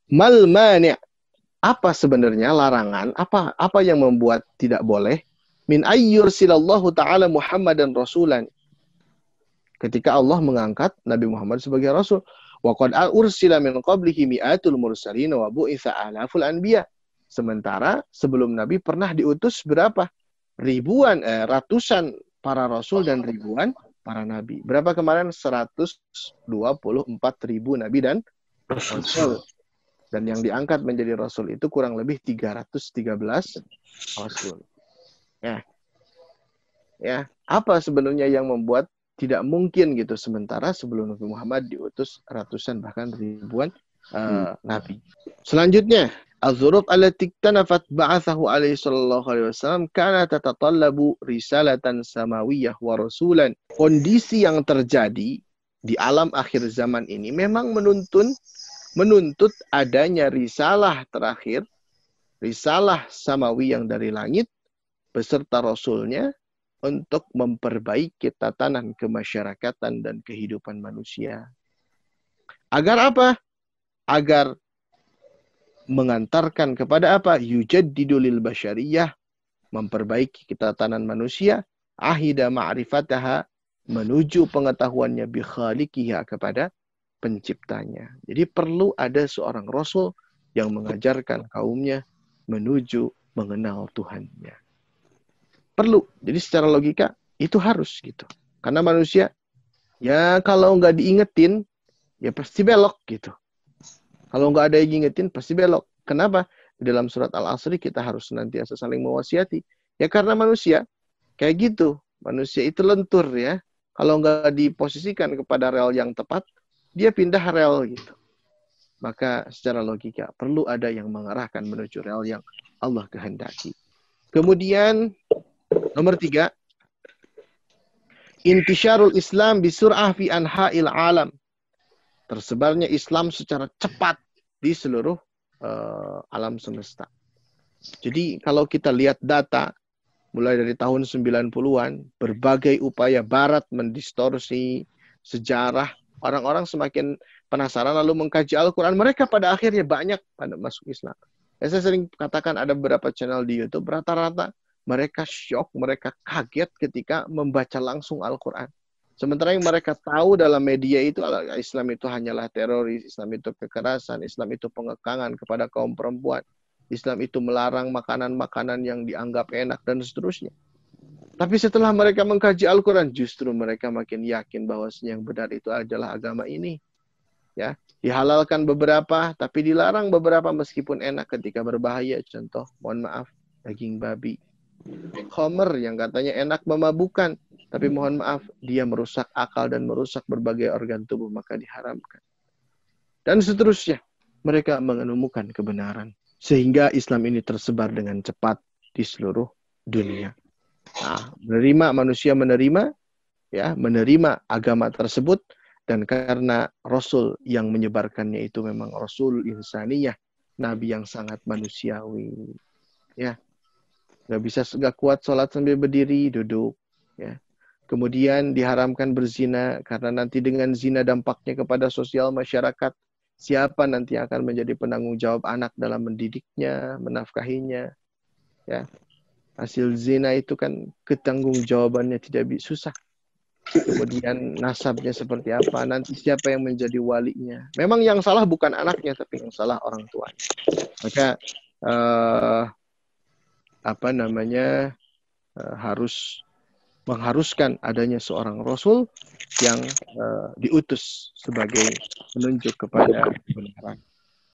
Mal mani', apa sebenarnya larangan, apa yang membuat tidak boleh min ayyursilallahu ta'ala Muhammadan rasulan, ketika Allah mengangkat Nabi Muhammad sebagai rasul. Wa qad ursila min qablihi mi'atul mursalin wa bu'itsa alaful anbiya. Sementara sebelum Nabi pernah diutus berapa? Ratusan para rasul dan ribuan para nabi. Berapa kemarin? 124.000 nabi dan rasul. Dan yang diangkat menjadi rasul itu kurang lebih 313 rasul. Ya, apa sebenarnya yang membuat tidak mungkin gitu, sementara sebelum Nabi Muhammad diutus ratusan bahkan ribuan nabi. Selanjutnya, az-zuruf allati tanafat ba'athahu alaihi sallallahu alaihi wasallam kana tatatallabu risalatan samawiyyah wa rasulan. Kondisi yang terjadi di alam akhir zaman ini memang menuntut adanya risalah terakhir, risalah samawi yang dari langit beserta rasulnya, untuk memperbaiki tatanan kemasyarakatan dan kehidupan manusia. Agar apa? Agar mengantarkan kepada apa? Yujaddidu lil basyariyah, memperbaiki tatanan manusia, ahida ma'rifataha, menuju pengetahuannya bi khaliqiha, kepada penciptanya. Jadi perlu ada seorang rasul yang mengajarkan kaumnya menuju mengenal Tuhannya. Perlu. Jadi secara logika itu harus gitu. Karena manusia ya kalau nggak diingetin ya pasti belok gitu. Kalau nggak ada yang diingetin pasti belok. Kenapa? Di dalam surat Al-Asr kita harus senantiasa saling mewasiati. Ya karena manusia kayak gitu. Manusia itu lentur ya. Kalau nggak diposisikan kepada rel yang tepat, dia pindah rel gitu. Maka secara logika perlu ada yang mengarahkan menuju rel yang Allah kehendaki. Kemudian nomor 3, intisyarul Islam bisur'ah fi anha'il alam. Tersebarnya Islam secara cepat di seluruh alam semesta. Jadi kalau kita lihat data mulai dari tahun 90-an, berbagai upaya barat mendistorsi sejarah, orang-orang semakin penasaran lalu mengkaji Al-Quran. Mereka pada akhirnya banyak pada masuk Islam. Saya sering katakan ada beberapa channel di YouTube, rata-rata mereka syok, mereka kaget ketika membaca langsung Al-Quran. Sementara yang mereka tahu dalam media itu, Islam itu hanyalah teroris, Islam itu kekerasan, Islam itu pengekangan kepada kaum perempuan, Islam itu melarang makanan-makanan yang dianggap enak, dan seterusnya. Tapi setelah mereka mengkaji Al-Quran, justru mereka makin yakin bahwasanya yang benar itu adalah agama ini. Ya, dihalalkan beberapa, tapi dilarang beberapa meskipun enak ketika berbahaya. Contoh, mohon maaf, daging babi. Khamr yang katanya enak memabukkan, tapi mohon maaf, dia merusak akal dan merusak berbagai organ tubuh, maka diharamkan. Dan seterusnya, mereka menemukan kebenaran. Sehingga Islam ini tersebar dengan cepat di seluruh dunia. Nah, manusia menerima agama tersebut, dan karena Rasul yang menyebarkannya itu memang Rasul insaniyah, Nabi yang sangat manusiawi. Ya, nggak kuat sholat sambil berdiri, duduk. Ya. Kemudian diharamkan berzina, karena nanti dengan zina dampaknya kepada sosial masyarakat. Siapa nanti akan menjadi penanggung jawab anak dalam mendidiknya, menafkahinya. Ya. Hasil zina itu kan ketanggung jawabannya tidak susah. Kemudian nasabnya seperti apa, nanti siapa yang menjadi walinya. Memang yang salah bukan anaknya, tapi yang salah orang tuanya. Maka harus mengharuskan adanya seorang Rasul yang diutus sebagai penunjuk kepada kebenaran.